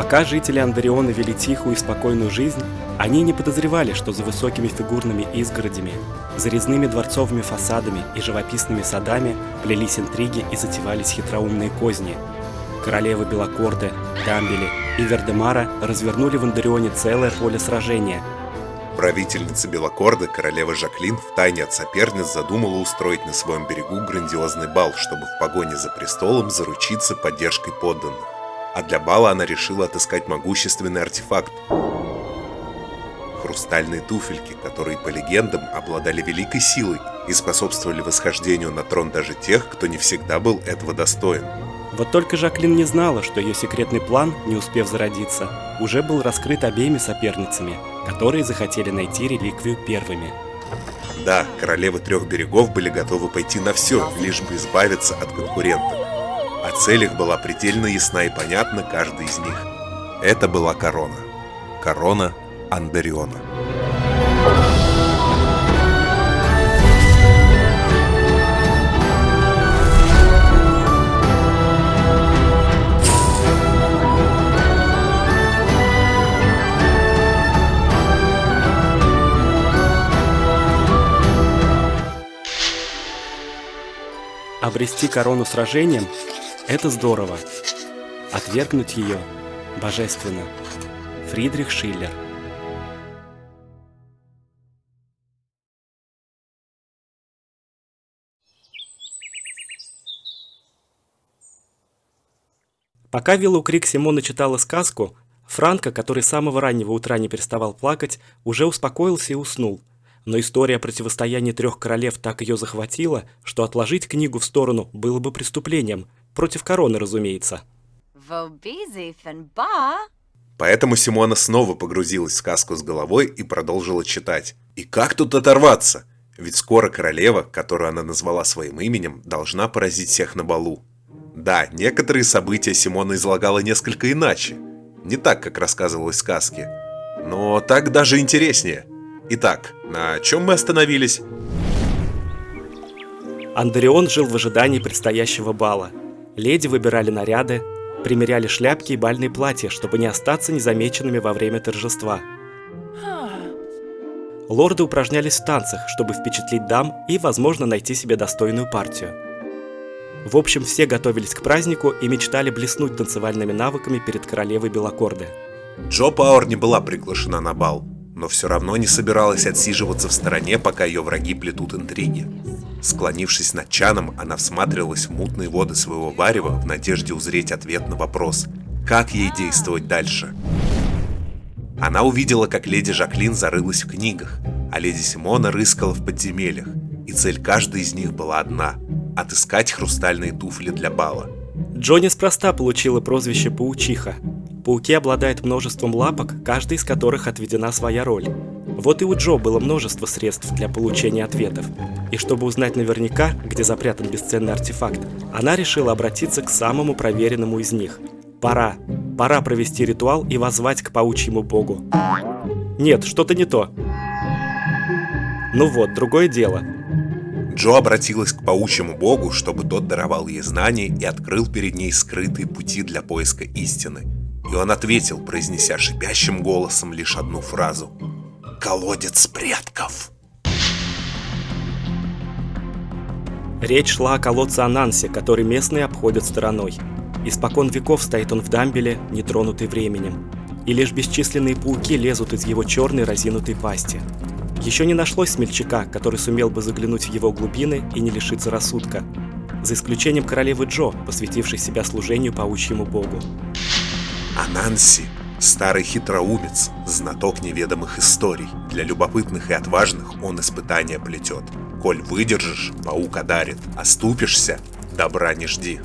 Пока жители Андериона вели тихую и спокойную жизнь, они не подозревали, что за высокими фигурными изгородями, за резными дворцовыми фасадами и живописными садами плелись интриги и затевались хитроумные козни. Королевы Белокорды, Дамбели и Вердемара развернули в Андерионе целое поле сражения. Правительница Белокорды, королева Жаклин, втайне от соперниц задумала устроить на своем берегу грандиозный бал, чтобы в погоне за престолом заручиться поддержкой подданных. А для бала она решила отыскать могущественный артефакт – хрустальные туфельки, которые, по легендам, обладали великой силой и способствовали восхождению на трон даже тех, кто не всегда был этого достоин. Вот только Жаклин не знала, что ее секретный план, не успев зародиться, уже был раскрыт обеими соперницами, которые захотели найти реликвию первыми. Да, королевы трех берегов были готовы пойти на все, лишь бы избавиться от конкурента. А цель их была предельно ясна и понятна каждой из них. Это была корона. Корона Андериона. Обрести корону сражением – это здорово. Отвергнуть ее – божественно. Фридрих Шиллер. Пока Виллоу Крик Симона читала сказку, Франко, который с самого раннего утра не переставал плакать, уже успокоился и уснул. Но история противостояния трех королев так ее захватила, что отложить книгу в сторону было бы преступлением. Против короны, разумеется. Поэтому Симона снова погрузилась в сказку с головой и продолжила читать. И как тут оторваться? Ведь скоро королева, которую она назвала своим именем, должна поразить всех на балу. Да, некоторые события Симона излагала несколько иначе. Не так, как рассказывалось в сказке. Но так даже интереснее. Итак, на чем мы остановились? Андерион жил в ожидании предстоящего бала. Леди выбирали наряды, примеряли шляпки и бальные платья, чтобы не остаться незамеченными во время торжества. Лорды упражнялись в танцах, чтобы впечатлить дам и, возможно, найти себе достойную партию. В общем, все готовились к празднику и мечтали блеснуть танцевальными навыками перед королевой Белокорды. Джо Пауэр не была приглашена на бал, но все равно не собиралась отсиживаться в стороне, пока ее враги плетут интриги. Склонившись над чаном, она всматривалась в мутные воды своего варева в надежде узреть ответ на вопрос, как ей действовать дальше. Она увидела, как леди Жаклин зарылась в книгах, а леди Симона рыскала в подземельях, и цель каждой из них была одна – отыскать хрустальные туфли для бала. Джо неспроста получила прозвище «Паучиха». Пауки обладают множеством лапок, каждой из которых отведена своя роль. Вот и у Джо было множество средств для получения ответов. И чтобы узнать наверняка, где запрятан бесценный артефакт, она решила обратиться к самому проверенному из них. Пора провести ритуал и воззвать к паучьему богу. Нет, что-то не то. Ну вот, другое дело. Джо обратилась к паучьему богу, чтобы тот даровал ей знания и открыл перед ней скрытые пути для поиска истины. И он ответил, произнеся шипящим голосом лишь одну фразу: «Колодец предков». Речь шла о колодце Анансе, который местные обходят стороной. Испокон веков стоит он в Дамбеле, нетронутый временем. И лишь бесчисленные пауки лезут из его черной разинутой пасти. Еще не нашлось смельчака, который сумел бы заглянуть в его глубины и не лишиться рассудка. За исключением королевы Джо, посвятившей себя служению паучьему богу. Ананси – старый хитроумец, знаток неведомых историй. Для любопытных и отважных он испытания плетет. Коль выдержишь, паук одарит, оступишься – добра не жди.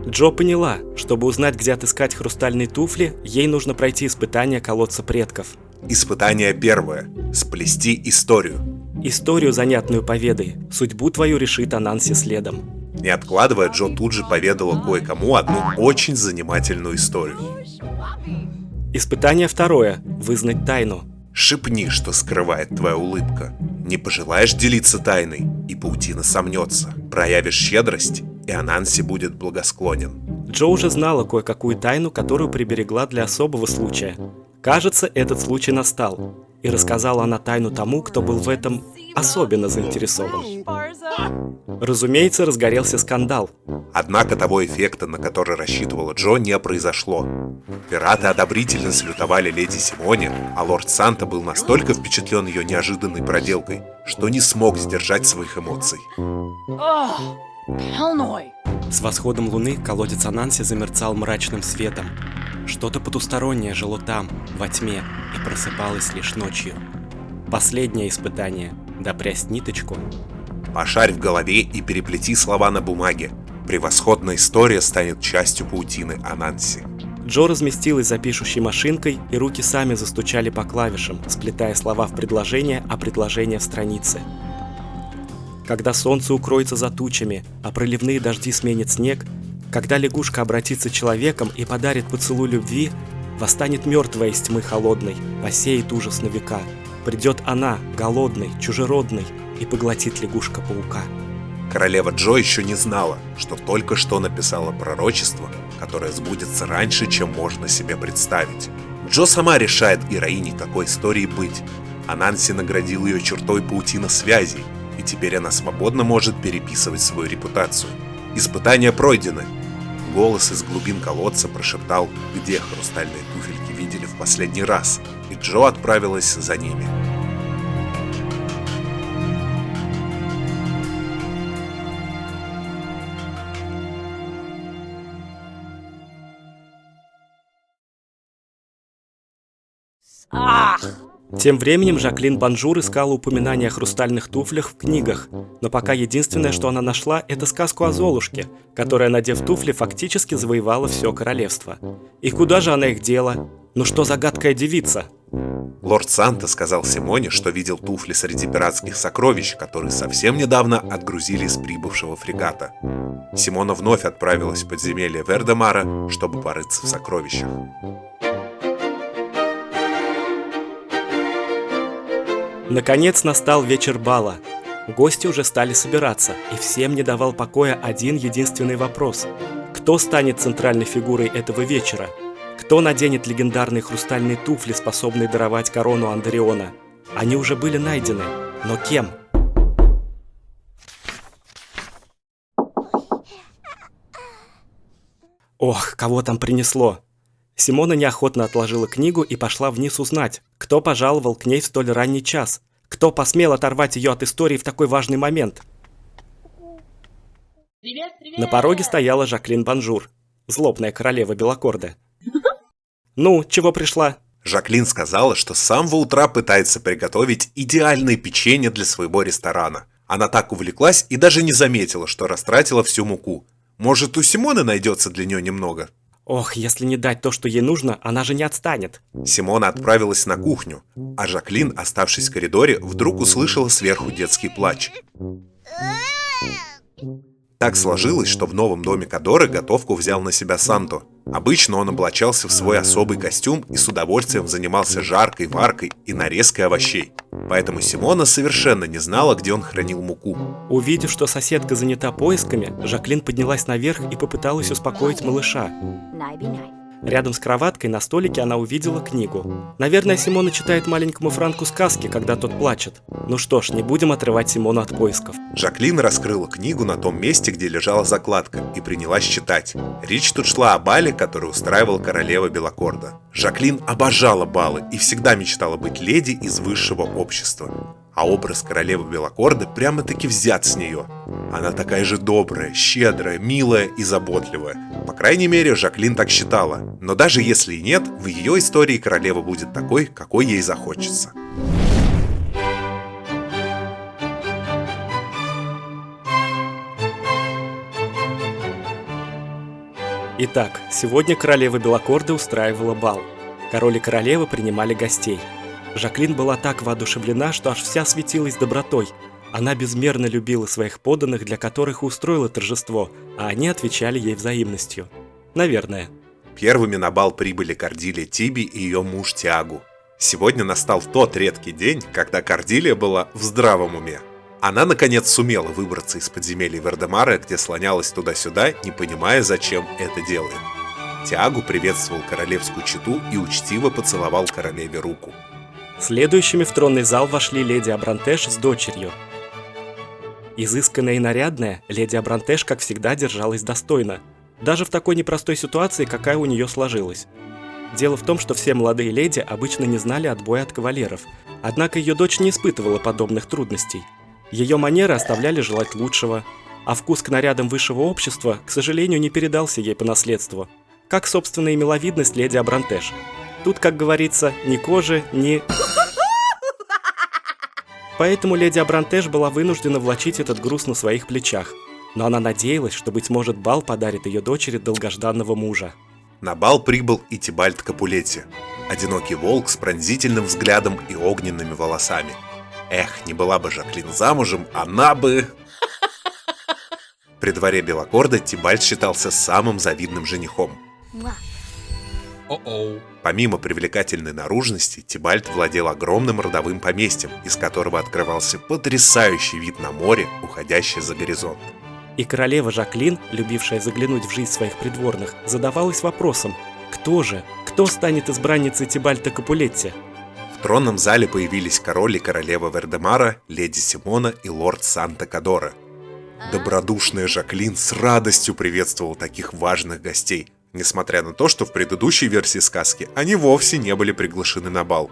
Джо поняла, чтобы узнать, где отыскать хрустальные туфли, ей нужно пройти испытание колодца предков. Испытание первое – сплести историю. Историю занятную поведай, судьбу твою решит Ананси следом. Не откладывая, Джо тут же поведала кое-кому одну очень занимательную историю. Испытание второе – вызнать тайну. Шепни, что скрывает твоя улыбка. Не пожелаешь делиться тайной, и паутина сомнется. Проявишь щедрость, и Ананси будет благосклонен. Джо уже знала кое-какую тайну, которую приберегла для особого случая. Кажется, этот случай настал. И рассказала она тайну тому, кто был в этом особенно заинтересован. Разумеется, разгорелся скандал. Однако того эффекта, на который рассчитывала Джо, не произошло. Пираты одобрительно салютовали леди Симоне, а лорд Санта был настолько впечатлен ее неожиданной проделкой, что не смог сдержать своих эмоций. С восходом луны колодец Ананси замерцал мрачным светом. Что-то потустороннее жило там, во тьме, и просыпалось лишь ночью. Последнее испытание — допрясть ниточку. Пошарь в голове и переплети слова на бумаге. Превосходная история станет частью паутины Ананси. Джо разместилась за пишущей машинкой, и руки сами застучали по клавишам, сплетая слова в предложение, а предложение в странице. Когда солнце укроется за тучами, а проливные дожди сменит снег, когда лягушка обратится человеком и подарит поцелуй любви, восстанет мертвая из тьмы холодной, посеет ужас на века. Придет она, голодной, чужеродной, и поглотит лягушка-паука. Королева Джо еще не знала, что только что написала пророчество, которое сбудется раньше, чем можно себе представить. Джо сама решает героиней какой истории быть. Ананси наградил ее чертой паутина связей, и теперь она свободно может переписывать свою репутацию. Испытания пройдены. Голос из глубин колодца прошептал, где хрустальные туфельки видели в последний раз, и Джо отправилась за ними. Тем временем Жаклин Бонжур искала упоминания о хрустальных туфлях в книгах, но пока единственное, что она нашла, это сказку о Золушке, которая, надев туфли, фактически завоевала все королевство. И куда же она их дела? Ну что за гадкая девица? Лорд Санта сказал Симоне, что видел туфли среди пиратских сокровищ, которые совсем недавно отгрузили с прибывшего фрегата. Симона вновь отправилась в подземелье Вердемара, чтобы порыться в сокровищах. Наконец настал вечер бала. Гости уже стали собираться, и всем не давал покоя один единственный вопрос. Кто станет центральной фигурой этого вечера? Кто наденет легендарные хрустальные туфли, способные даровать корону Андариона? Они уже были найдены, но кем? Ох, кого там принесло! Симона неохотно отложила книгу и пошла вниз узнать, кто пожаловал к ней в столь ранний час, кто посмел оторвать ее от истории в такой важный момент. Привет! На пороге стояла Жаклин Бонжур, злобная королева Белокорда. «Ну, чего пришла?» Жаклин сказала, что с самого утра пытается приготовить идеальное печенье для своего ресторана. Она так увлеклась и даже не заметила, что растратила всю муку. Может, у Симоны найдется для нее немного? Ох, если не дать то, что ей нужно, она же не отстанет. Симона отправилась на кухню, а Жаклин, оставшись в коридоре, вдруг услышала сверху детский плач. Так сложилось, что в новом доме Кадоры готовку взял на себя Санто. Обычно он облачался в свой особый костюм и с удовольствием занимался жаркой, варкой и нарезкой овощей. Поэтому Симона совершенно не знала, где он хранил муку. Увидев, что соседка занята поисками, Жаклин поднялась наверх и попыталась успокоить малыша. Рядом с кроваткой на столике она увидела книгу. Наверное, Симона читает маленькому Франку сказки, когда тот плачет. Ну что ж, не будем отрывать Симону от поисков. Жаклин раскрыла книгу на том месте, где лежала закладка, и принялась читать. Речь тут шла о бале, который устраивала королева Белокорда. Жаклин обожала балы и всегда мечтала быть леди из высшего общества. А образ королевы Белокорды прямо-таки взят с нее. Она такая же добрая, щедрая, милая и заботливая. По крайней мере, Жаклин так считала. Но даже если и нет, в ее истории королева будет такой, какой ей захочется. Итак, сегодня королева Белокорды устраивала бал. Король и королева принимали гостей. Жаклин была так воодушевлена, что аж вся светилась добротой. Она безмерно любила своих подданных, для которых и устроила торжество, а они отвечали ей взаимностью. Наверное. Первыми на бал прибыли Кордилия Тиби и ее муж Тиагу. Сегодня настал тот редкий день, когда Кордилия была в здравом уме. Она, наконец, сумела выбраться из подземелья Вердемара, где слонялась туда-сюда, не понимая, зачем это делает. Тиаго приветствовал королевскую чету и учтиво поцеловал королеве руку. Следующими в тронный зал вошли леди Абрантеш с дочерью. Изысканная и нарядная, леди Абрантеш, как всегда, держалась достойно, даже в такой непростой ситуации, какая у нее сложилась. Дело в том, что все молодые леди обычно не знали отбоя от кавалеров, однако ее дочь не испытывала подобных трудностей. Ее манеры оставляли желать лучшего, а вкус к нарядам высшего общества, к сожалению, не передался ей по наследству, как, собственно, и миловидность леди Абрантеш. Тут, как говорится, ни кожи, ни... Поэтому леди Абрантеш была вынуждена влачить этот груз на своих плечах, но она надеялась, что, быть может, бал подарит ее дочери долгожданного мужа. На бал прибыл и Тибальт Капулетти, одинокий волк с пронзительным взглядом и огненными волосами. Эх, не была бы Жаклин замужем, она бы... При дворе Белокорда Тибальт считался самым завидным женихом. Помимо привлекательной наружности, Тибальт владел огромным родовым поместьем, из которого открывался потрясающий вид на море, уходящее за горизонт. И королева Жаклин, любившая заглянуть в жизнь своих придворных, задавалась вопросом: кто станет избранницей Тибальта Капулетти? В тронном зале появились король и королева Вердемара, леди Симона и лорд Санта-Кадора. Добродушная Жаклин с радостью приветствовала таких важных гостей, несмотря на то, что в предыдущей версии сказки они вовсе не были приглашены на бал.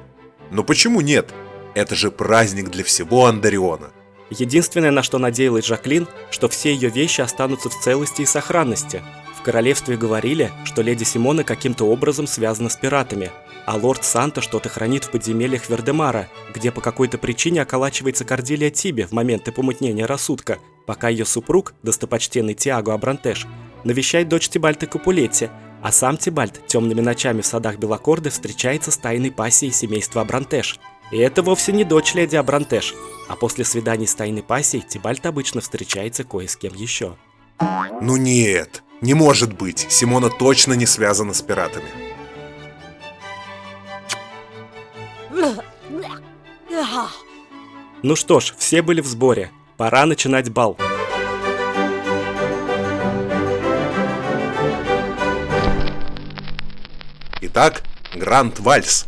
Но почему нет? Это же праздник для всего Андариона. Единственное, на что надеялась Жаклин, что все ее вещи останутся в целости и сохранности. В королевстве говорили, что леди Симона каким-то образом связана с пиратами, а лорд Санта что-то хранит в подземельях Вердемара, где по какой-то причине околачивается Кордилия Тиби в моменты помутнения рассудка, пока ее супруг, достопочтенный Тиаго Абрантеш, навещает дочь Тибальта Капулетти, а сам Тибальт темными ночами в садах Белокорды встречается с тайной пассией семейства Абрантеш. И это вовсе не дочь леди Абрантеш, а после свиданий с тайной пассией Тибальт обычно встречается кое с кем еще. Ну нет, не может быть, Симона точно не связана с пиратами. Ну что ж, все были в сборе, пора начинать бал. Итак, Гранд-вальс.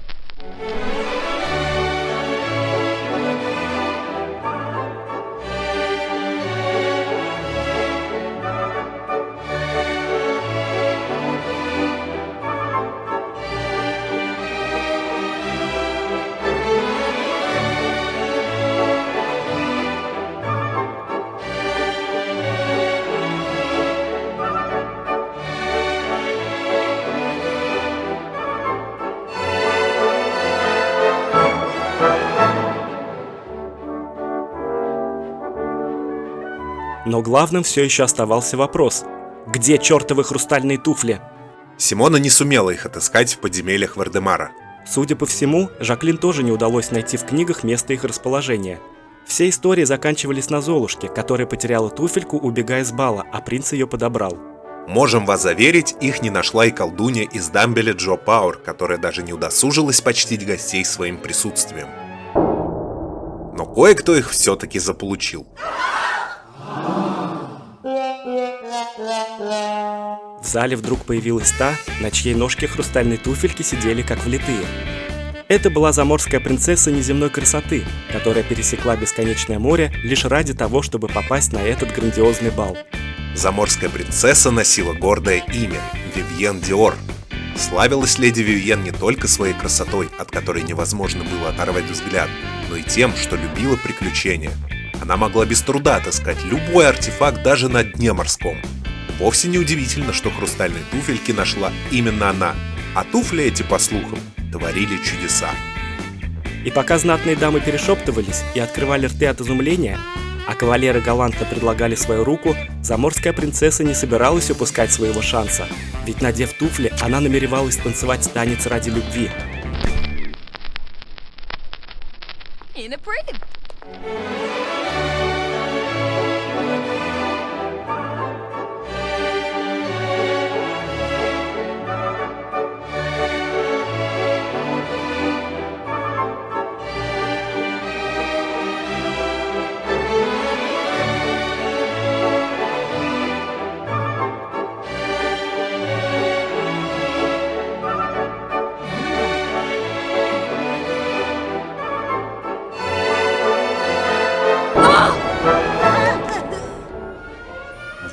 Но главным все еще оставался вопрос: где чертовы хрустальные туфли? Симона не сумела их отыскать в подземельях Вердемара. Судя по всему, Жаклин тоже не удалось найти в книгах место их расположения. Все истории заканчивались на Золушке, которая потеряла туфельку, убегая с бала, а принц ее подобрал. Можем вас заверить, их не нашла и колдунья из Дамбеля Джо Пауэр, которая даже не удосужилась почтить гостей своим присутствием. Но кое-кто их все-таки заполучил. В зале вдруг появилась та, на чьей ножке хрустальные туфельки сидели как влитые. Это была заморская принцесса неземной красоты, которая пересекла бесконечное море лишь ради того, чтобы попасть на этот грандиозный бал. Заморская принцесса носила гордое имя – Вивьен Диор. Славилась леди Вивьен не только своей красотой, от которой невозможно было оторвать взгляд, но и тем, что любила приключения. Она могла без труда отыскать любой артефакт даже на дне морском. Вовсе не удивительно, что хрустальные туфельки нашла именно она, а туфли эти, по слухам, творили чудеса. И пока знатные дамы перешептывались и открывали рты от изумления, а кавалеры галантно предлагали свою руку, заморская принцесса не собиралась упускать своего шанса, ведь, надев туфли, она намеревалась танцевать танец ради любви.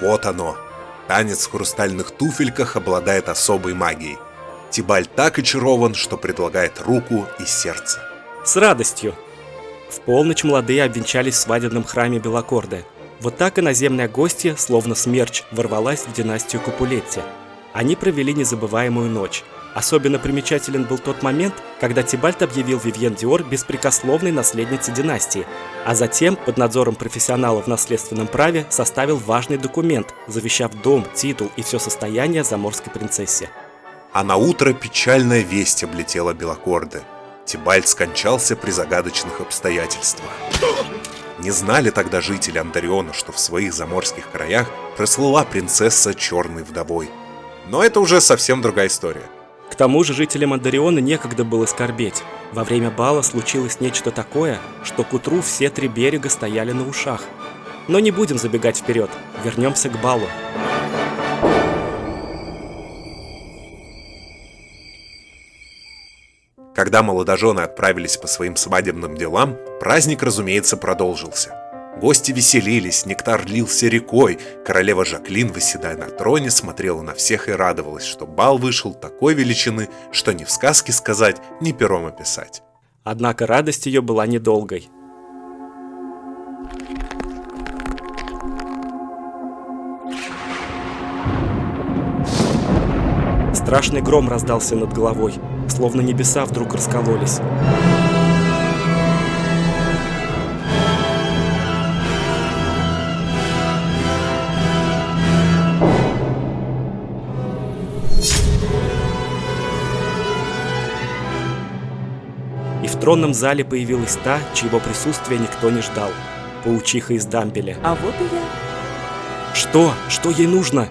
Вот оно. Танец в хрустальных туфельках обладает особой магией. Тибальт так очарован, что предлагает руку и сердце. С радостью. В полночь молодые обвенчались в свадебном храме Белокорды. Вот так иноземная гостья, словно смерч, ворвалась в династию Капулетти. Они провели незабываемую ночь. Особенно примечателен был тот момент, когда Тибальт объявил Вивьен Диор беспрекословной наследницей династии, а затем, под надзором профессионалов в наследственном праве, составил важный документ, завещав дом, титул и все состояние заморской принцессе. А на утро печальная весть облетела Белокорды. Тибальт скончался при загадочных обстоятельствах. Не знали тогда жители Андариона, что в своих заморских краях прослыла принцесса черной вдовой. Но это уже совсем другая история. К тому же жителям Андариона некогда было скорбеть. Во время бала случилось нечто такое, что к утру все три берега стояли на ушах. Но не будем забегать вперед, вернемся к балу. Когда молодожены отправились по своим свадебным делам, праздник, разумеется, продолжился. Гости веселились, нектар лился рекой, королева Жаклин, восседая на троне, смотрела на всех и радовалась, что бал вышел такой величины, что ни в сказке сказать, ни пером описать. Однако радость ее была недолгой. Страшный гром раздался над головой, словно небеса вдруг раскололись. И в тронном зале появилась та, чьего присутствия никто не ждал. Паучиха из Дамбеля. А вот и я. Что? Что ей нужно?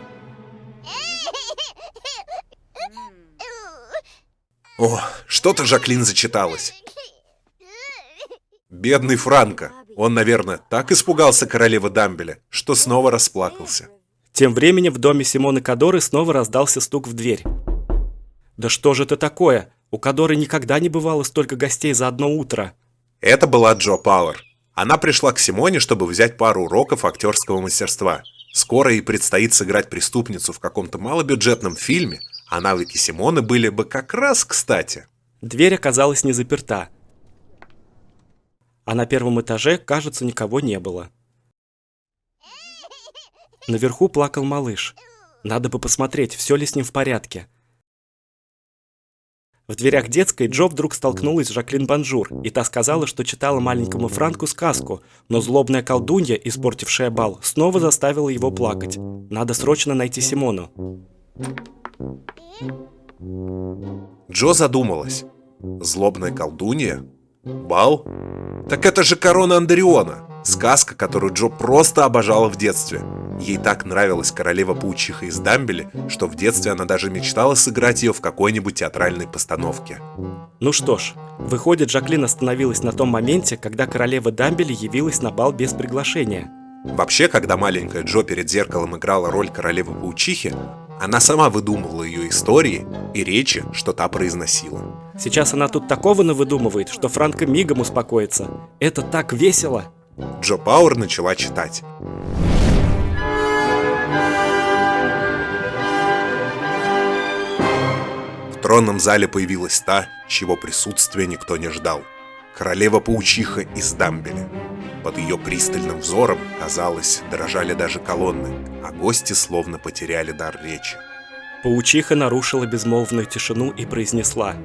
О, что-то Жаклин зачиталась. Бедный Франко. Он, наверное, так испугался королевы Дамбеля, что снова расплакался. Тем временем в доме Симоны Кадоры снова раздался стук в дверь. Да что же это такое? У Кадоры никогда не бывало столько гостей за одно утро. Это была Джо Пауэр. Она пришла к Симоне, чтобы взять пару уроков актерского мастерства. Скоро ей предстоит сыграть преступницу в каком-то малобюджетном фильме, а навыки Симоны были бы как раз кстати. Дверь оказалась не заперта. А на первом этаже, кажется, никого не было. Наверху плакал малыш. Надо бы посмотреть, все ли с ним в порядке. В дверях детской Джо вдруг столкнулась с Жаклин Бонжур, и та сказала, что читала маленькому Франку сказку, но злобная колдунья, испортившая бал, снова заставила его плакать. Надо срочно найти Симону. Джо задумалась. Злобная колдунья? Бал? Так это же корона Андариона. Сказка, которую Джо просто обожала в детстве. Ей так нравилась королева-паучиха из Дамбеля, что в детстве она даже мечтала сыграть ее в какой-нибудь театральной постановке. Ну что ж, выходит, Жаклин остановилась на том моменте, когда королева Дамбеля явилась на бал без приглашения. Вообще, когда маленькая Джо перед зеркалом играла роль королевы-паучихи, она сама выдумывала ее истории и речи, что та произносила. Сейчас она тут такого навыдумывает, что Франко мигом успокоится. Это так весело! Джо Пауэр начала читать. В тронном зале появилась та, чьего присутствия никто не ждал. Королева-паучиха из Дамбеля. Под ее пристальным взором, казалось, дрожали даже колонны, а гости словно потеряли дар речи. Паучиха нарушила безмолвную тишину и произнесла: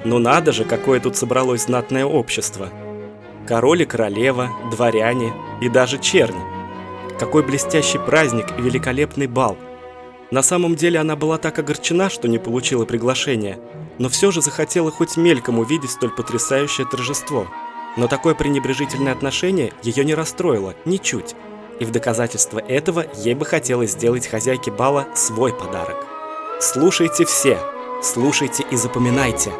«Ну надо же, какое тут собралось знатное общество! Король и королева, дворяне и даже чернь! Какой блестящий праздник и великолепный бал!» На самом деле она была так огорчена, что не получила приглашения, но все же захотела хоть мельком увидеть столь потрясающее торжество. Но такое пренебрежительное отношение ее не расстроило, ничуть. И в доказательство этого ей бы хотелось сделать хозяйке бала свой подарок. Слушайте все, слушайте и запоминайте.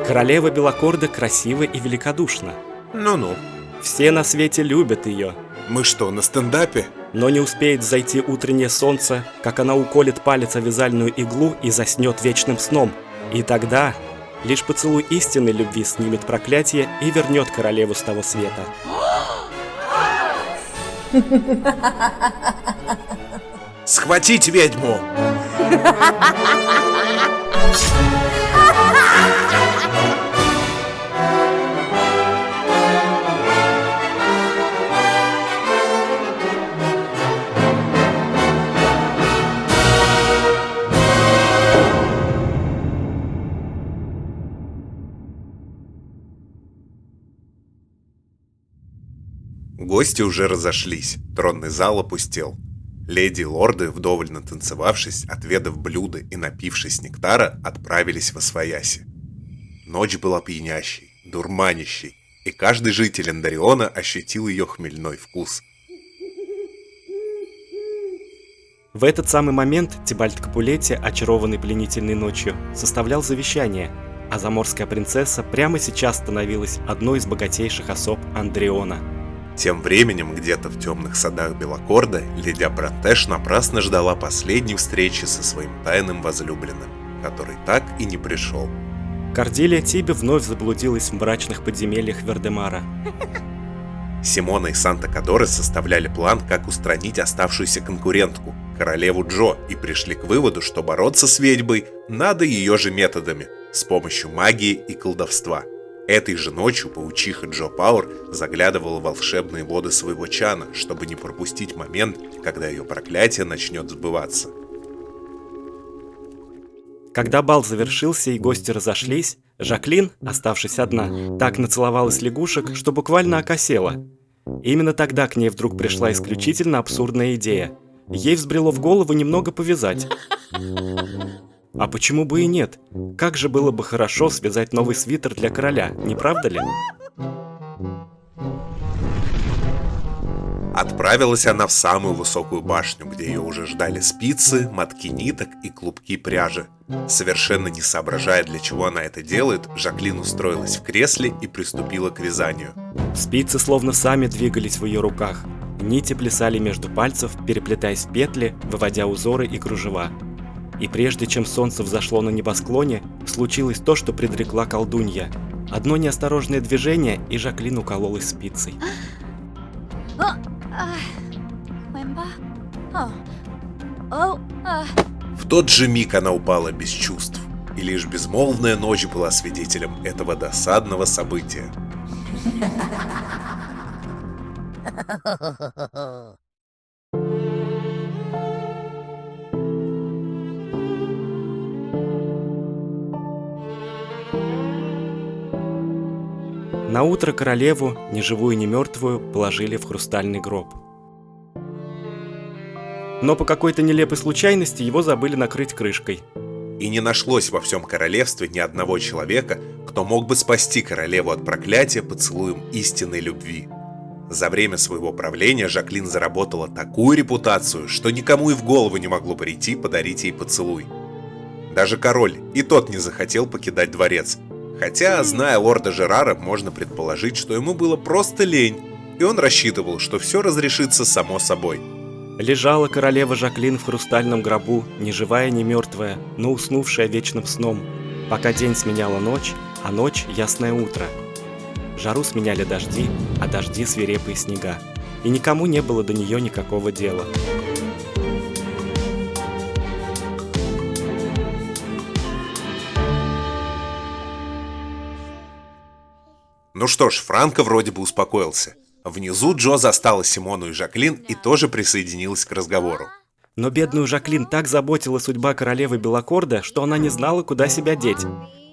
Королева Белокорда красива и великодушна. Ну-ну. Все на свете любят ее. Мы что, на стендапе? Но не успеет взойти утреннее солнце, как она уколет палец о вязальную иглу и заснет вечным сном. И тогда лишь поцелуй истинной любви снимет проклятие и вернет королеву с того света. Схватить ведьму! Гости уже разошлись, тронный зал опустел. Леди и лорды, вдоволь натанцевавшись, отведав блюда и напившись нектара, отправились восвояси. Ночь была пьянящей, дурманящей, и каждый житель Андариона ощутил ее хмельной вкус. В этот самый момент Тибальт Капулетти, очарованный пленительной ночью, составлял завещание, а заморская принцесса прямо сейчас становилась одной из богатейших особ Андриона. Тем временем, где-то в темных садах Белокорда, леди Абрантеш напрасно ждала последней встречи со своим тайным возлюбленным, который так и не пришел. Кордилия Тиби вновь заблудилась в мрачных подземельях Вердемара. Симона и Санта-Кадоре составляли план, как устранить оставшуюся конкурентку, королеву Джо, и пришли к выводу, что бороться с ведьмой надо ее же методами, с помощью магии и колдовства. Этой же ночью паучиха Джо Пауэр заглядывала в волшебные воды своего чана, чтобы не пропустить момент, когда ее проклятие начнет сбываться. Когда бал завершился и гости разошлись, Жаклин, оставшись одна, так нацеловалась лягушек, что буквально окосела. Именно тогда к ней вдруг пришла исключительно абсурдная идея. Ей взбрело в голову немного повязать. А почему бы и нет? Как же было бы хорошо связать новый свитер для короля, не правда ли? Отправилась она в самую высокую башню, где ее уже ждали спицы, мотки ниток и клубки пряжи. Совершенно не соображая, для чего она это делает, Жаклин устроилась в кресле и приступила к вязанию. Спицы словно сами двигались в ее руках. Нити плясали между пальцев, переплетаясь в петли, выводя узоры и кружева. И прежде чем солнце взошло на небосклоне, случилось то, что предрекла колдунья. Одно неосторожное движение, и Жаклин укололась спицей. В тот же миг она упала без чувств, и лишь безмолвная ночь была свидетелем этого досадного события. Наутро королеву, ни живую, ни мертвую, положили в хрустальный гроб. Но по какой-то нелепой случайности его забыли накрыть крышкой. И не нашлось во всем королевстве ни одного человека, кто мог бы спасти королеву от проклятия поцелуем истинной любви. За время своего правления Жаклин заработала такую репутацию, что никому и в голову не могло прийти подарить ей поцелуй. Даже король, и тот не захотел покидать дворец. Хотя, зная лорда Жерара, можно предположить, что ему было просто лень, и он рассчитывал, что все разрешится само собой. Лежала королева Жаклин в хрустальном гробу, ни живая, ни мертвая, но уснувшая вечным сном, пока день сменяла ночь, а ночь — ясное утро. Жару сменяли дожди, а дожди — свирепые снега, и никому не было до нее никакого дела. Ну что ж, Франко вроде бы успокоился. Внизу Джо застала Симону и Жаклин и тоже присоединилась к разговору. Но бедную Жаклин так заботила судьба королевы Белокорда, что она не знала, куда себя деть.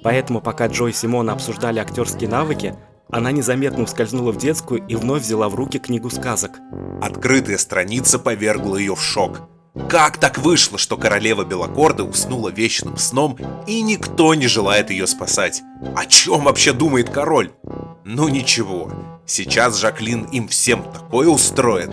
Поэтому, пока Джо и Симона обсуждали актерские навыки, она незаметно ускользнула в детскую и вновь взяла в руки книгу сказок. Открытая страница повергла ее в шок. Как так вышло, что королева Белокорда уснула вечным сном, и никто не желает ее спасать? О чем вообще думает король? Ну ничего, сейчас Жаклин им всем такое устроит.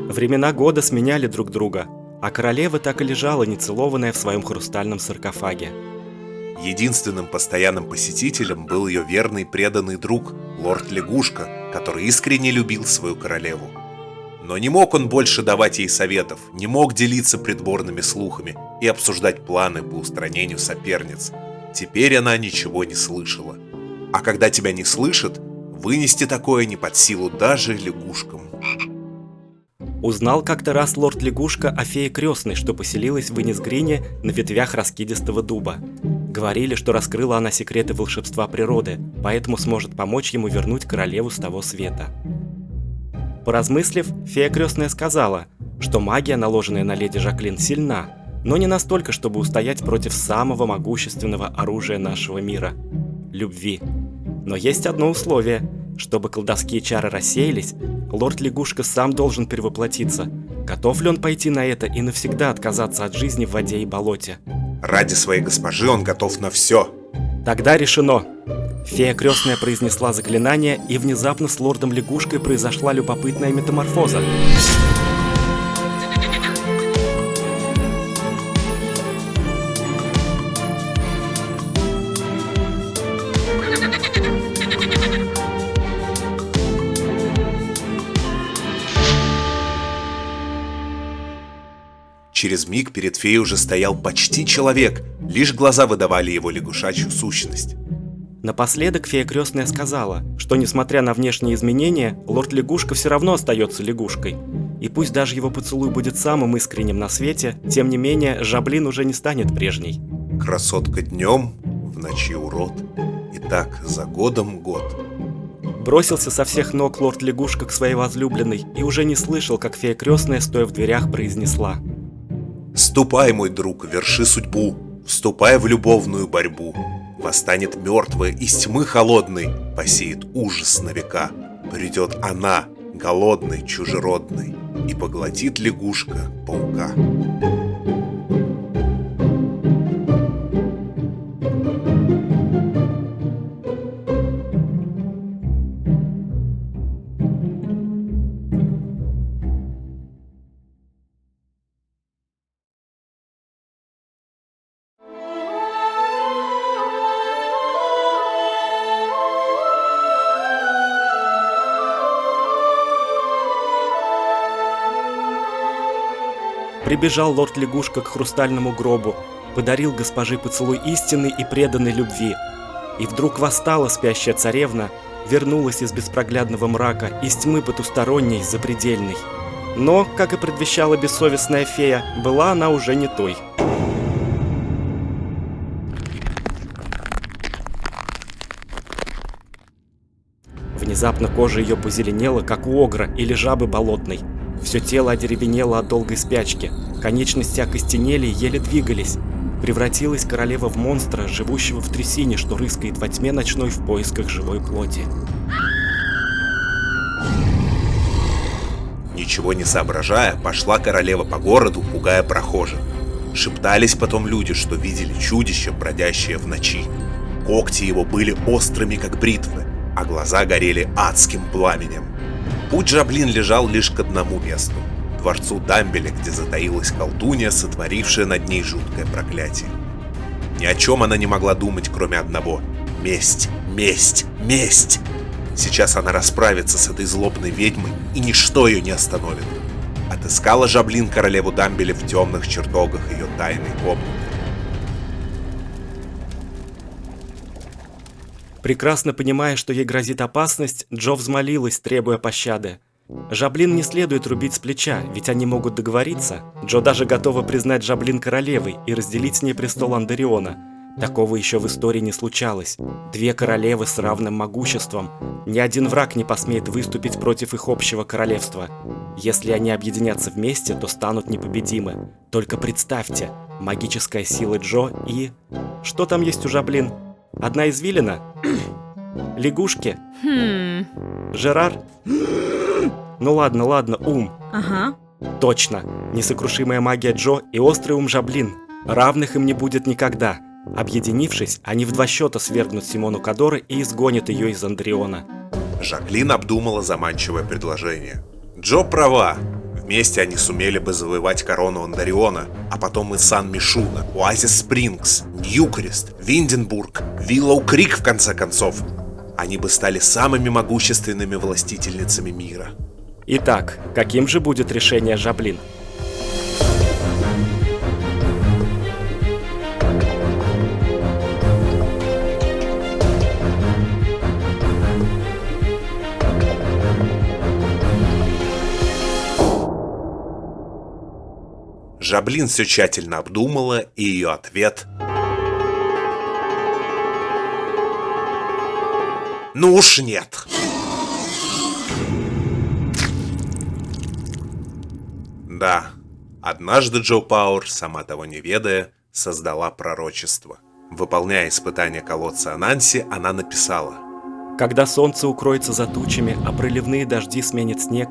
Времена года сменяли друг друга, а королева так и лежала нецелованная в своем хрустальном саркофаге. Единственным постоянным посетителем был ее верный преданный друг, лорд Лягушка, который искренне любил свою королеву. Но не мог он больше давать ей советов, не мог делиться придворными слухами и обсуждать планы по устранению соперниц. Теперь она ничего не слышала. А когда тебя не слышат, Вынести такое не под силу даже лягушкам. Узнал как-то раз лорд-лягушка о фее крестной, что поселилась в Инисгрине на ветвях раскидистого дуба. Говорили, что раскрыла она секреты волшебства природы, поэтому сможет помочь ему вернуть королеву с того света. Поразмыслив, фея крестная сказала, что магия, наложенная на леди Жаклин, сильна, но не настолько, чтобы устоять против самого могущественного оружия нашего мира – любви. Но есть одно условие – чтобы колдовские чары рассеялись, лорд-лягушка сам должен перевоплотиться. Готов ли он пойти на это и навсегда отказаться от жизни в воде и болоте? Ради своей госпожи он готов на все. Тогда решено. Фея крестная произнесла заклинание, и внезапно с лордом-лягушкой произошла любопытная метаморфоза. Через миг перед феей уже стоял почти человек, лишь глаза выдавали его лягушачью сущность. Напоследок фея крестная сказала, что несмотря на внешние изменения, лорд-лягушка все равно остается лягушкой. И пусть даже его поцелуй будет самым искренним на свете, тем не менее, Жаблин уже не станет прежней. Красотка днем, в ночи урод. И так за годом год. Бросился со всех ног лорд-лягушка к своей возлюбленной и уже не слышал, как фея крестная, стоя в дверях, произнесла: «Ступай, мой друг, верши судьбу, вступай в любовную борьбу. Восстанет мертвая из тьмы холодной, посеет ужас на века. Придет она, голодной, чужеродной, и поглотит лягушка паука». Прибежал лорд-лягушка к хрустальному гробу, подарил госпоже поцелуй истинной и преданной любви. И вдруг восстала спящая царевна, вернулась из беспроглядного мрака, из тьмы потусторонней, запредельной. Но, как и предвещала бессовестная фея, была она уже не той. Внезапно кожа ее позеленела, как у огра или жабы болотной. Все тело одеревенело от долгой спячки, конечности окостенели и еле двигались. Превратилась королева в монстра, живущего в трясине, что рыскает во тьме ночной в поисках живой плоти. Ничего не соображая, пошла королева по городу, пугая прохожих. Шептались потом люди, что видели чудище, бродящее в ночи. Когти его были острыми, как бритвы, а глаза горели адским пламенем. Путь Жаблин лежал лишь к одному месту – дворцу Дамбеля, где затаилась колдунья, сотворившая над ней жуткое проклятие. Ни о чем она не могла думать, кроме одного – месть, месть, месть! Сейчас она расправится с этой злобной ведьмой, и ничто ее не остановит. Отыскала Жаблин королеву Дамбеля в темных чертогах ее тайной комнаты. Прекрасно понимая, что ей грозит опасность, Джо взмолилась, требуя пощады. Жаблин не следует рубить с плеча, ведь они могут договориться. Джо даже готова признать Жаблин королевой и разделить с ней престол Андериона. Такого еще в истории не случалось. Две королевы с равным могуществом. Ни один враг не посмеет выступить против их общего королевства. Если они объединятся вместе, то станут непобедимы. Только представьте, магическая сила Джо и... Что там есть у Жаблин? Одна извилина? Лягушки? Жерар? Ну ладно, ум. Ага. Точно, несокрушимая магия Джо и острый ум Жаблин. Равных им не будет никогда. Объединившись, они в 2 счета свергнут Симону Кадора и изгонят ее из Андериона. Жаклин обдумала заманчивое предложение. Джо права. Вместе они сумели бы завоевать корону Андериона, а потом и Сан-Мишуна, Оазис-Спрингс, Ньюкрест, Винденбург, Виллоу-Крик в конце концов. Они бы стали самыми могущественными властительницами мира. Итак, каким же будет решение Жаблин? Жаблин все тщательно обдумала, и ее ответ... Ну уж нет. Да, однажды Джо Пауэр, сама того не ведая, создала пророчество. Выполняя испытание колодца Ананси, она написала: Когда солнце укроется за тучами, а проливные дожди сменит снег,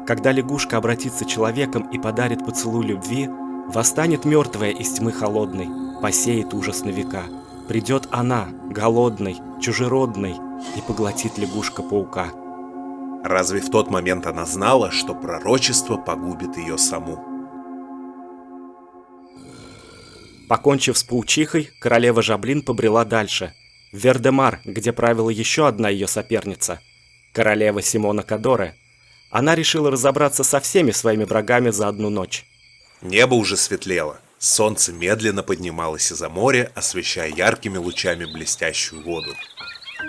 когда лягушка обратится человеком и подарит поцелуй любви, восстанет мертвая из тьмы холодной, посеет ужас на века. Придет она, голодной, чужеродной, и поглотит лягушка-паука. Разве в тот момент она знала, что пророчество погубит ее саму? Покончив с паучихой, королева Жаблин побрела дальше, в Вердемар, где правила еще одна ее соперница, королева Симона Кадоре. Она решила разобраться со всеми своими врагами за одну ночь. Небо уже светлело. Солнце медленно поднималось из-за моря, освещая яркими лучами блестящую воду.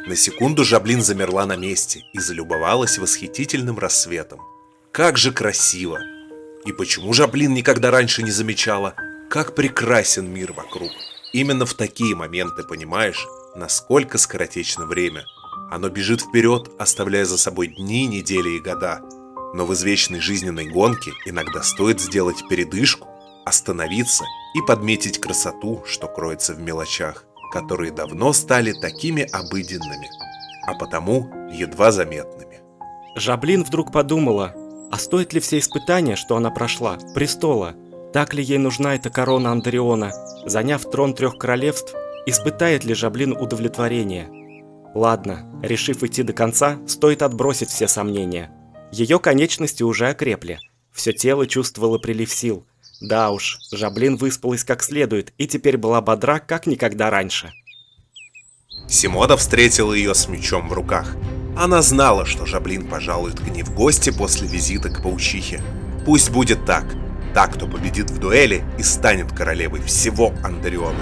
На секунду Жаблин замерла на месте и залюбовалась восхитительным рассветом. Как же красиво! И почему Жаблин никогда раньше не замечала, как прекрасен мир вокруг? Именно в такие моменты понимаешь, насколько скоротечно время. Оно бежит вперед, оставляя за собой дни, недели и года. Но в извечной жизненной гонке иногда стоит сделать передышку, остановиться и подметить красоту, что кроется в мелочах, которые давно стали такими обыденными, а потому едва заметными. Жаблин вдруг подумала, а стоит ли все испытания, что она прошла, престола? Так ли ей нужна эта корона Андериона? Заняв трон 3 королевств, испытает ли Жаблин удовлетворение? Ладно, решив идти до конца, стоит отбросить все сомнения. Ее конечности уже окрепли, все тело чувствовало прилив сил. Да уж, Жаблин выспалась как следует и теперь была бодра, как никогда раньше. Симона встретила ее с мечом в руках. Она знала, что Жаблин пожалует к ней в гости после визита к паучихе. Пусть будет так. Та, кто победит в дуэли, и станет королевой всего Андериона.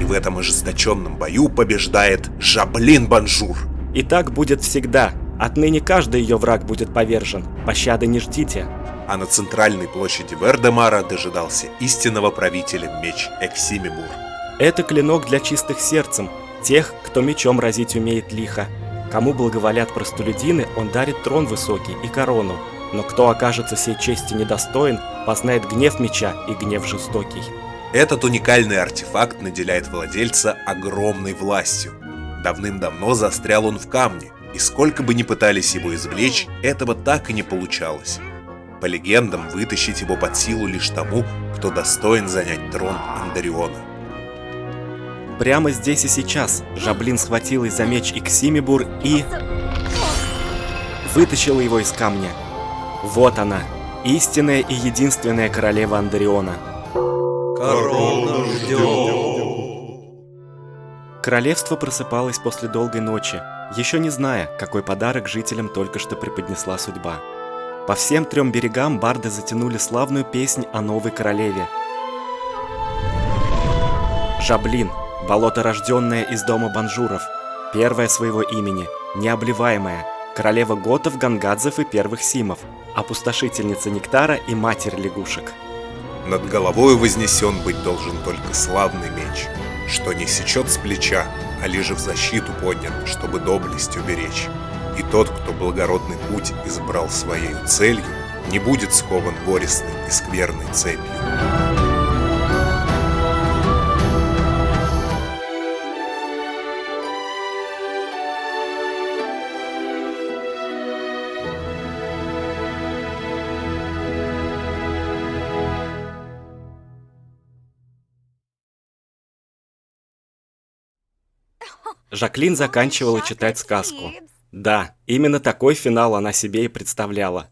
В этом ожесточенном бою побеждает Жаблин Бонжур. И так будет всегда. Отныне каждый ее враг будет повержен. Пощады не ждите. А на центральной площади Вердемара дожидался истинного правителя меч Эксимибур. Это клинок для чистых сердцем, тех, кто мечом разить умеет лихо. Кому благоволят простолюдины, он дарит трон высокий и корону. Но кто окажется сей чести недостоин, познает гнев меча и гнев жестокий. Этот уникальный артефакт наделяет владельца огромной властью. Давным-давно застрял он в камне, и сколько бы ни пытались его извлечь, этого так и не получалось. По легендам, вытащить его под силу лишь тому, кто достоин занять трон Андериона. Прямо здесь и сейчас Жаблин схватилась за меч Эксимибур и... вытащила его из камня. Вот она, истинная и единственная королева Андериона. Корона ждет. Королевство просыпалось после долгой ночи, еще не зная, какой подарок жителям только что преподнесла судьба. По всем 3 берегам барды затянули славную песнь о новой королеве. Жаблин, болото рожденное из дома Бонжуров, первая своего имени, необливаемая, королева готов, гангадзев и первых симов, опустошительница нектара и матерь лягушек. Над головой вознесен быть должен только славный меч, что не сечет с плеча, а лишь в защиту поднят, чтобы доблесть уберечь. И тот, кто благородный путь избрал своей целью, не будет скован горестной и скверной цепью. Жаклин заканчивала читать сказку. Да, именно такой финал она себе и представляла.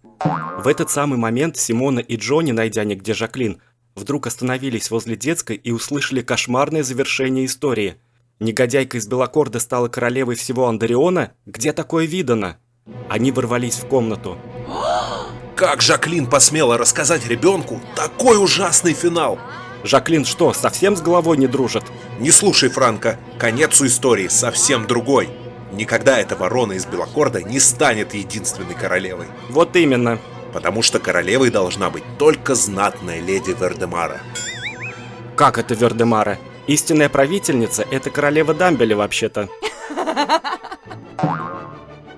В этот самый момент Симона и Джонни, найдя нигде Жаклин, вдруг остановились возле детской и услышали кошмарное завершение истории. Негодяйка из Белокорда стала королевой всего Андариона? Где такое видано? Они ворвались в комнату. Как Жаклин посмела рассказать ребенку такой ужасный финал? Жаклин что, совсем с головой не дружит? Не слушай Франка, конец у истории совсем другой. Никогда эта ворона из Белокорда не станет единственной королевой. Вот именно. Потому что королевой должна быть только знатная леди Вердемара. Как это Вердемара? Истинная правительница – это королева Дамбеля вообще-то.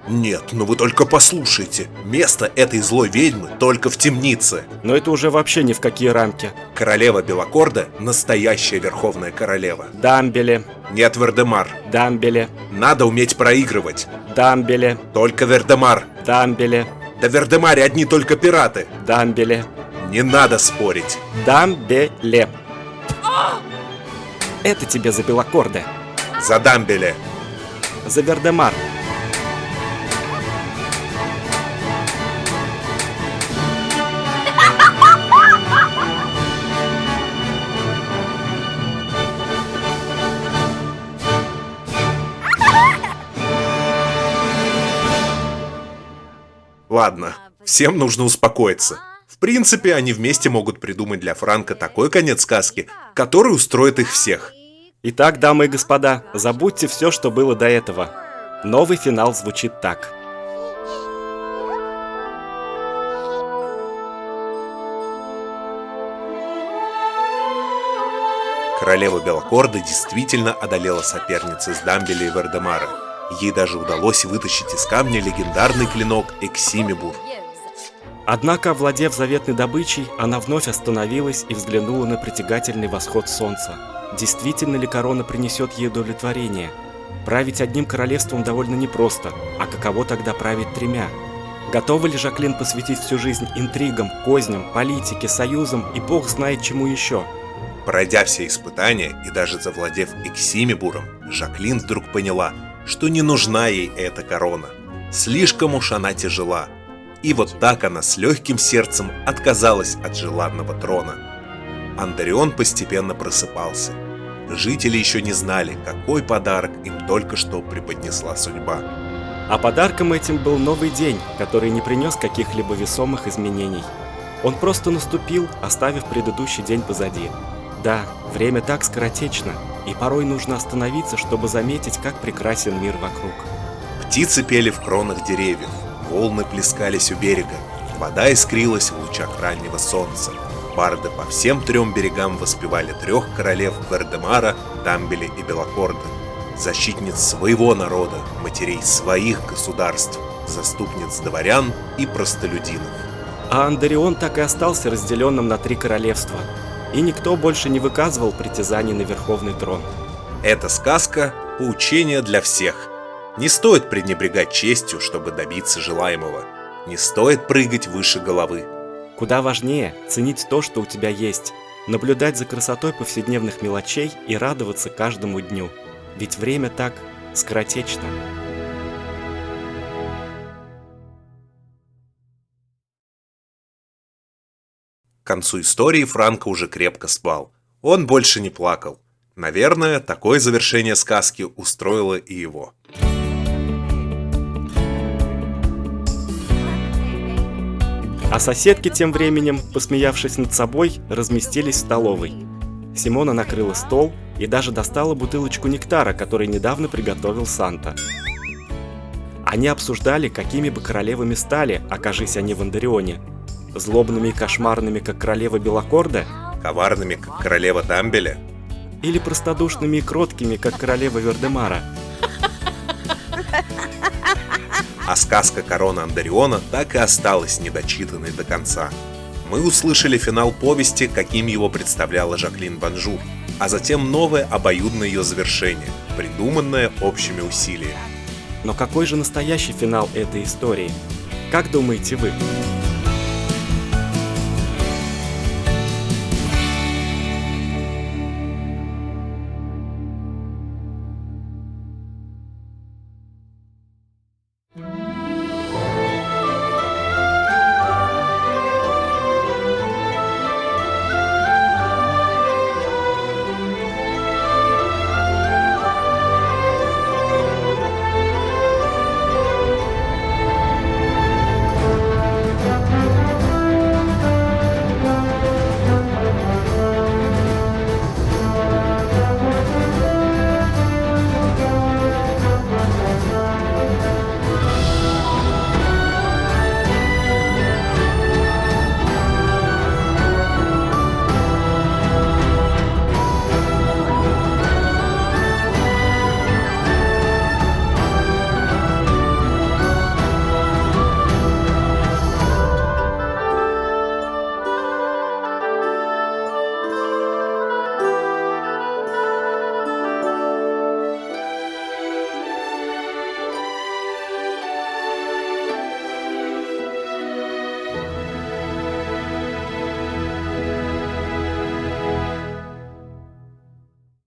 Нет, ну вы только послушайте. Место этой злой ведьмы только в темнице. Но это уже вообще ни в какие рамки. Королева Белокорда – настоящая верховная королева. Дамбеле. Нет, Вердемар. Дамбеле. Надо уметь проигрывать. Дамбеле. Только Вердемар. Дамбеле. Да в Вердемаре одни только пираты. Дамбеле. Не надо спорить. Дамбеле. Это тебе за Белокорда. За Дамбеле. За Вердемар. Ладно, всем нужно успокоиться. В принципе, они вместе могут придумать для Франка такой конец сказки, который устроит их всех. Итак, дамы и господа, забудьте все, что было до этого. Новый финал звучит так. Королева Белокорда действительно одолела соперниц из Дамбеля и Вердемара. Ей даже удалось вытащить из камня легендарный клинок Эксимибур. Однако, овладев заветной добычей, она вновь остановилась и взглянула на притягательный восход солнца. Действительно ли корона принесет ей удовлетворение? Править одним королевством довольно непросто, а каково тогда править тремя? Готова ли Жаклин посвятить всю жизнь интригам, козням, политике, союзам и бог знает чему еще? Пройдя все испытания и даже завладев Эксимибуром, Жаклин вдруг поняла, что не нужна ей эта корона. Слишком уж она тяжела. И вот так она с легким сердцем отказалась от желанного трона. Андарион постепенно просыпался. Жители еще не знали, какой подарок им только что преподнесла судьба. А подарком этим был новый день, который не принес каких-либо весомых изменений. Он просто наступил, оставив предыдущий день позади. Да, время так скоротечно, и порой нужно остановиться, чтобы заметить, как прекрасен мир вокруг. Птицы пели в кронах деревьев, волны плескались у берега, вода искрилась в лучах раннего солнца. Барды по всем трем берегам воспевали трех королев Вердемара, Дамбеля и Белокорда, защитниц своего народа, матерей своих государств, заступниц дворян и простолюдинов. А Андарион так и остался разделенным на три королевства, и никто больше не выказывал притязаний на верховный трон. Эта сказка – поучение для всех. Не стоит пренебрегать честью, чтобы добиться желаемого. Не стоит прыгать выше головы. Куда важнее ценить то, что у тебя есть, наблюдать за красотой повседневных мелочей и радоваться каждому дню. Ведь время так скоротечно. К концу истории Франко уже крепко спал. Он больше не плакал. Наверное, такое завершение сказки устроило и его. А соседки тем временем, посмеявшись над собой, разместились в столовой. Симона накрыла стол и даже достала бутылочку нектара, который недавно приготовил Санта. Они обсуждали, какими бы королевами стали, окажись они в Андарионе. Злобными и кошмарными, как королева Белокорда? Коварными, как королева Дамбеля? Или простодушными и кроткими, как королева Вердемара? А сказка «Корона Андариона» так и осталась недочитанной до конца. Мы услышали финал повести, каким его представляла Жаклин Банжур, а затем новое обоюдное ее завершение, придуманное общими усилиями. Но какой же настоящий финал этой истории? Как думаете вы?